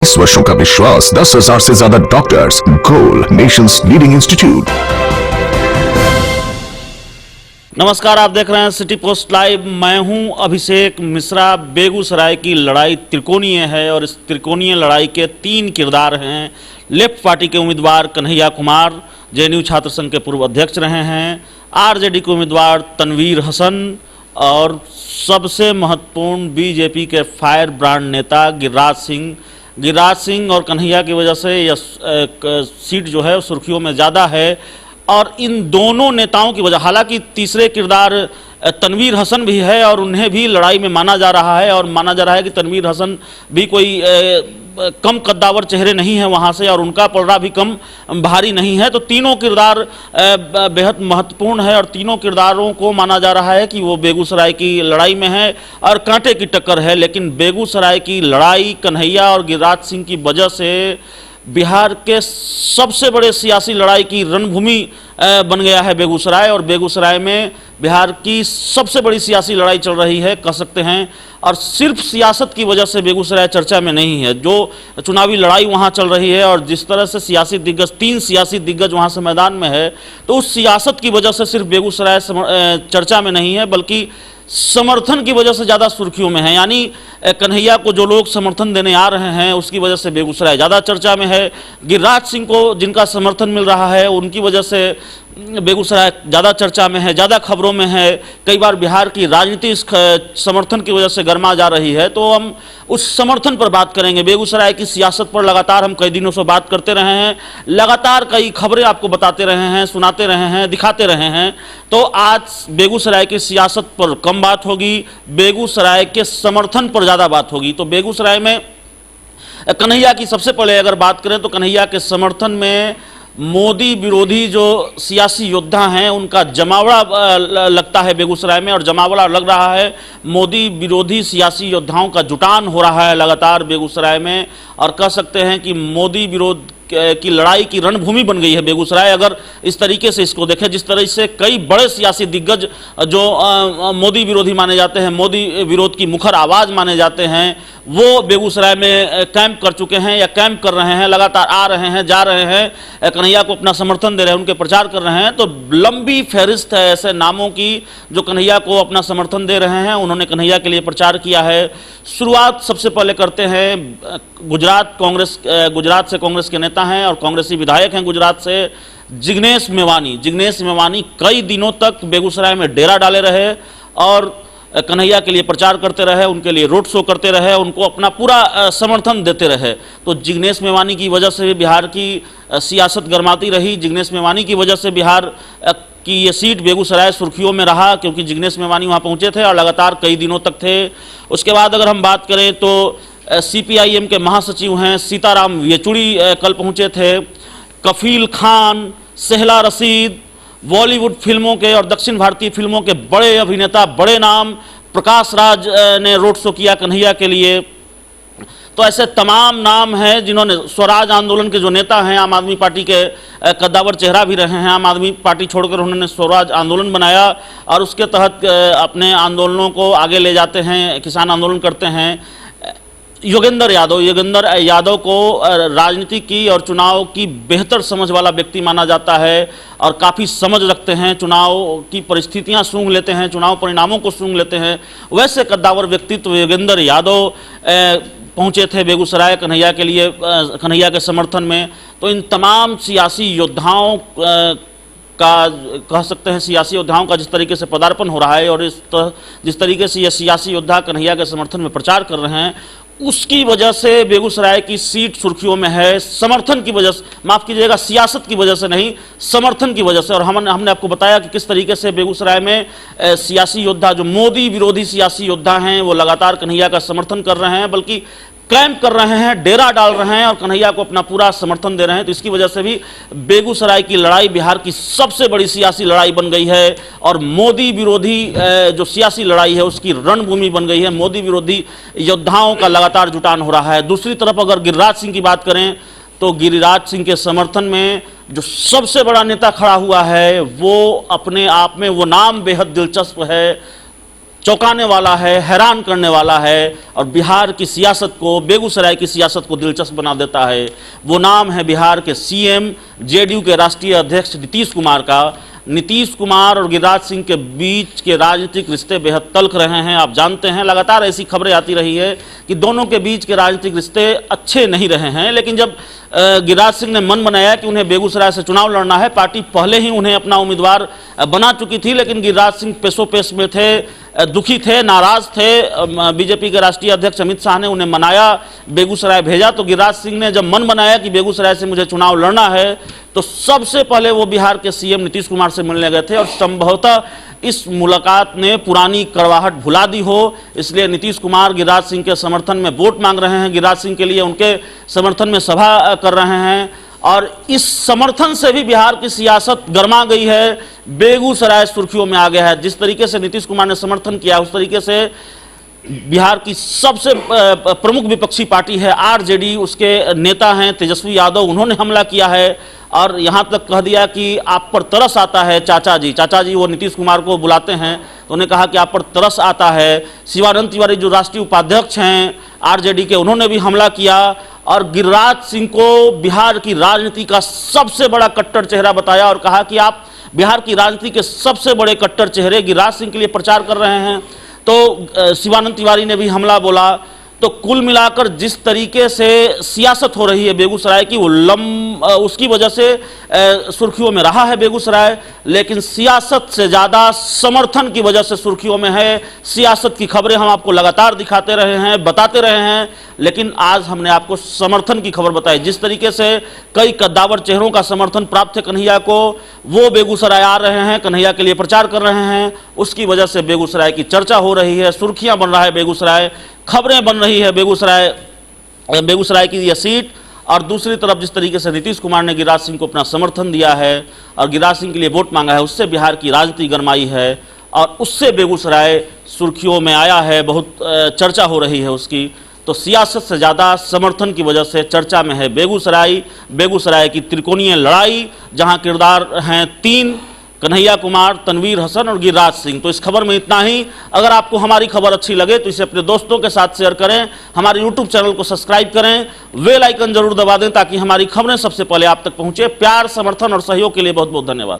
20 वर्षों का विश्वास, 10,000 से ज्यादा डॉक्टर्स, गोल नेशंस लीडिंग इंस्टीट्यूट। नमस्कार, आप देख रहे हैं सिटी पोस्ट लाइव। मैं हूं अभिषेक मिश्रा। बेगूसराय की लड़ाई त्रिकोणीय है और इस त्रिकोणीय लड़ाई के 3 किरदार हैं। लेफ्ट पार्टी के उम्मीदवार कन्हैया कुमार, जेएनयू छात्र संघ के पूर्व अध्यक्ष रहे हैं। आरजेडी के उम्मीदवार तनवीर हसन और सबसे महत्वपूर्ण बीजेपी के फायर ब्रांड नेता गिरिराज सिंह और कन्हैया की वजह से यह सीट जो है सुर्खियों में ज़्यादा है। और इन दोनों नेताओं की वजह, हालांकि तीसरे किरदार तनवीर हसन भी है और उन्हें भी लड़ाई में माना जा रहा है और माना जा रहा है कि तनवीर हसन भी कोई कम कद्दावर चेहरे नहीं है वहाँ से और उनका पलड़ा भी कम भारी नहीं है। तो तीनों किरदार बेहद महत्वपूर्ण है और तीनों किरदारों को माना जा रहा है कि वो बेगूसराय की लड़ाई में है और कांटे की टक्कर है। लेकिन बेगूसराय की लड़ाई कन्हैया और गिरिराज सिंह की वजह से बिहार के सबसे बड़े सियासी लड़ाई की रणभूमि बन गया है बेगूसराय। और बेगूसराय में बिहार की सबसे बड़ी सियासी लड़ाई चल रही है, कह सकते हैं। और सिर्फ सियासत की वजह से बेगूसराय चर्चा में नहीं है। जो चुनावी लड़ाई वहाँ चल रही है और जिस तरह से सियासी दिग्गज 3 सियासी दिग्गज वहाँ से मैदान में है, तो उस सियासत की वजह से सिर्फ बेगूसराय चर्चा में नहीं है बल्कि समर्थन की वजह से ज़्यादा सुर्खियों में है। यानी कन्हैया को जो लोग समर्थन देने आ रहे हैं उसकी वजह से बेगूसराय ज़्यादा चर्चा में है। गिरिराज सिंह को जिनका समर्थन मिल रहा है उनकी वजह से बेगूसराय ज़्यादा चर्चा में है, ज़्यादा खबरों में है। कई बार बिहार की राजनीति इस समर्थन की वजह से गर्मा जा रही है। तो हम उस समर्थन पर बात करेंगे। बेगूसराय की सियासत पर लगातार हम कई दिनों से बात करते रहे हैं, लगातार कई खबरें आपको बताते रहे हैं, सुनाते रहे हैं, दिखाते रहे हैं। तो आज बेगूसराय की सियासत पर कम बात होगी, बेगूसराय के समर्थन पर ज़्यादा बात होगी। तो बेगूसराय में कन्हैया की सबसे पहले अगर बात करें तो कन्हैया के समर्थन में मोदी विरोधी जो सियासी योद्धा हैं उनका जमावड़ा लगता है बेगूसराय में। और जमावड़ा लग रहा है, मोदी विरोधी सियासी योद्धाओं का जुटान हो रहा है लगातार बेगूसराय में। और कह सकते हैं कि मोदी विरोध की लड़ाई की रणभूमि बन गई है बेगूसराय। अगर इस तरीके से इसको देखें, जिस तरह से कई बड़े सियासी दिग्गज जो मोदी विरोधी माने जाते हैं, मोदी विरोध की मुखर आवाज़ माने जाते हैं, वो बेगूसराय में कैंप कर चुके हैं या कैंप कर रहे हैं, लगातार आ रहे हैं, जा रहे हैं, कन्हैया को अपना समर्थन दे रहे हैं, उनके प्रचार कर रहे हैं। तो लंबी फहरिस्त है ऐसे नामों की जो कन्हैया को अपना समर्थन दे रहे हैं। उन्होंने कन्हैया के लिए प्रचार किया है। शुरुआत सबसे पहले करते हैं गुजरात से कांग्रेस के नेता हैं और कांग्रेसी विधायक हैं गुजरात से, जिग्नेश मेवानी कई दिनों तक बेगूसराय में डेरा डाले रहे और कन्हैया के लिए प्रचार करते रहे, उनके लिए रोड शो करते रहे, उनको अपना पूरा समर्थन देते रहे। तो जिग्नेश मेवानी की वजह से बिहार की सियासत गर्माती रही। जिग्नेश मेवानी की वजह से बिहार की ये सीट बेगूसराय सुर्खियों में रहा, क्योंकि जिग्नेश मेवानी वहाँ पहुँचे थे और लगातार कई दिनों तक थे। उसके बाद अगर हम बात करें तो CPIM के महासचिव हैं सीताराम येचुरी कल पहुँचे थे। कफील खान, सेहला रशीद, बॉलीवुड फिल्मों के और दक्षिण भारतीय फिल्मों के बड़े अभिनेता, बड़े नाम, प्रकाश राज ने रोड शो किया कन्हैया के लिए। तो ऐसे तमाम नाम हैं जिन्होंने स्वराज आंदोलन के जो नेता हैं, आम आदमी पार्टी के कद्दावर चेहरा भी रहे हैं, आम आदमी पार्टी छोड़कर उन्होंने स्वराज आंदोलन बनाया और उसके तहत अपने आंदोलनों को आगे ले जाते हैं, किसान आंदोलन करते हैं। योगेंद्र यादव को राजनीति की और चुनाव की बेहतर समझ वाला व्यक्ति माना जाता है और काफ़ी समझ रखते हैं, चुनाव की परिस्थितियां सूंघ लेते हैं, चुनाव परिणामों को सूंघ लेते हैं। वैसे कद्दावर व्यक्तित्व योगेंद्र यादव पहुंचे थे बेगूसराय कन्हैया के लिए, कन्हैया के समर्थन में। तो इन तमाम सियासी योद्धाओं का, कह सकते हैं सियासी योद्धाओं का जिस तरीके से पदार्पण हो रहा है और जिस तरीके से ये सियासी योद्धा कन्हैया के समर्थन में प्रचार कर रहे हैं, उसकी वजह से बेगूसराय की सीट सुर्खियों में है। समर्थन की वजह से, माफ़ कीजिएगा, सियासत की वजह से नहीं, समर्थन की वजह से। और हमने आपको बताया कि किस तरीके से बेगूसराय में सियासी योद्धा, जो मोदी विरोधी सियासी योद्धा हैं, वो लगातार कन्हैया का समर्थन कर रहे हैं, बल्कि कैंप कर रहे हैं, डेरा डाल रहे हैं और कन्हैया को अपना पूरा समर्थन दे रहे हैं। तो इसकी वजह से भी बेगूसराय की लड़ाई बिहार की सबसे बड़ी सियासी लड़ाई बन गई है और मोदी विरोधी जो सियासी लड़ाई है उसकी रणभूमि बन गई है। मोदी विरोधी योद्धाओं का लगातार जुटान हो रहा है। दूसरी तरफ अगर गिरिराज सिंह की बात करें तो गिरिराज सिंह के समर्थन में जो सबसे बड़ा नेता खड़ा हुआ है वो अपने आप में वो नाम बेहद दिलचस्प है। चौंकाने वाला है, हैरान करने वाला है और बिहार की सियासत को, बेगूसराय की सियासत को दिलचस्प बना देता है। वो नाम है बिहार के सीएम, जेडीयू के राष्ट्रीय अध्यक्ष नीतीश कुमार का। नीतीश कुमार और गिरिराज सिंह के बीच के राजनीतिक रिश्ते बेहद तल्ख रहे हैं। आप जानते हैं, लगातार ऐसी खबरें आती रही है कि दोनों के बीच के राजनीतिक रिश्ते अच्छे नहीं रहे हैं। लेकिन जब गिरिराज सिंह ने मन बनाया कि उन्हें बेगूसराय से चुनाव लड़ना है, पार्टी पहले ही उन्हें अपना उम्मीदवार बना चुकी थी, लेकिन गिरिराज सिंह पेशोपेश में थे, दुखी थे, नाराज थे। बीजेपी के राष्ट्रीय अध्यक्ष अमित शाह ने उन्हें मनाया, बेगूसराय भेजा। तो गिरिराज सिंह ने जब मन बनाया कि बेगूसराय से मुझे चुनाव लड़ना है, तो सबसे पहले वो बिहार के सीएम नीतीश कुमार से मिलने गए थे और संभवतः इस मुलाकात ने पुरानी कड़वाहट भुला दी हो। इसलिए नीतीश कुमार गिरिराज सिंह के समर्थन में वोट मांग रहे हैं, गिरिराज सिंह के लिए उनके समर्थन में सभा कर रहे हैं और इस समर्थन से भी बिहार की सियासत गर्मा गई है। बेगूसराय सुर्खियों में आ गया है। जिस तरीके से नीतीश कुमार ने समर्थन किया, उस तरीके से बिहार की सबसे प्रमुख विपक्षी पार्टी है आरजेडी, उसके नेता हैं तेजस्वी यादव, उन्होंने हमला किया है और यहाँ तक कह दिया कि आप पर तरस आता है चाचा जी। चाचा जी वो नीतीश कुमार को बुलाते हैं, तो उन्होंने कहा कि आप पर तरस आता है। शिवानंद तिवारी जो राष्ट्रीय उपाध्यक्ष हैं आरजेडी के, उन्होंने भी हमला किया और गिरिराज सिंह को बिहार की राजनीति का सबसे बड़ा कट्टर चेहरा बताया और कहा कि आप बिहार की राजनीति के सबसे बड़े कट्टर चेहरे गिरिराज सिंह के लिए प्रचार कर रहे हैं। तो शिवानंद तिवारी ने भी हमला बोला। तो कुल मिलाकर जिस तरीके से सियासत हो रही है बेगूसराय की, वो उसकी वजह से सुर्खियों में रहा है बेगूसराय, लेकिन सियासत से ज़्यादा समर्थन की वजह से सुर्खियों में है। सियासत की खबरें हम आपको लगातार दिखाते रहे हैं, बताते रहे हैं, लेकिन आज हमने आपको समर्थन की खबर बताई। जिस तरीके से कई कद्दावर चेहरों का समर्थन प्राप्त है कन्हैया को, वो बेगूसराय आ रहे हैं, कन्हैया के लिए प्रचार कर रहे हैं, उसकी वजह से बेगूसराय की चर्चा हो रही है, सुर्खियां बन रहा है बेगूसराय, खबरें बन रही है बेगूसराय की यह सीट। और दूसरी तरफ जिस तरीके से नीतीश कुमार ने गिरिराज सिंह को अपना समर्थन दिया है और गिरिराज सिंह के लिए वोट मांगा है, उससे बिहार की राजनीति गरमाई है और उससे बेगूसराय सुर्खियों में आया है, बहुत चर्चा हो रही है उसकी। तो सियासत से ज़्यादा समर्थन की वजह से चर्चा में है बेगूसराय की त्रिकोणीय लड़ाई, जहां किरदार हैं तीन, कन्हैया कुमार, तनवीर हसन और गिरिराज सिंह। तो इस खबर में इतना ही। अगर आपको हमारी खबर अच्छी लगे तो इसे अपने दोस्तों के साथ शेयर करें, हमारे YouTube चैनल को सब्सक्राइब करें, बेल आइकन जरूर दबा दें ताकि हमारी खबरें सबसे पहले आप तक पहुंचे। प्यार, समर्थन और सहयोग के लिए बहुत बहुत धन्यवाद।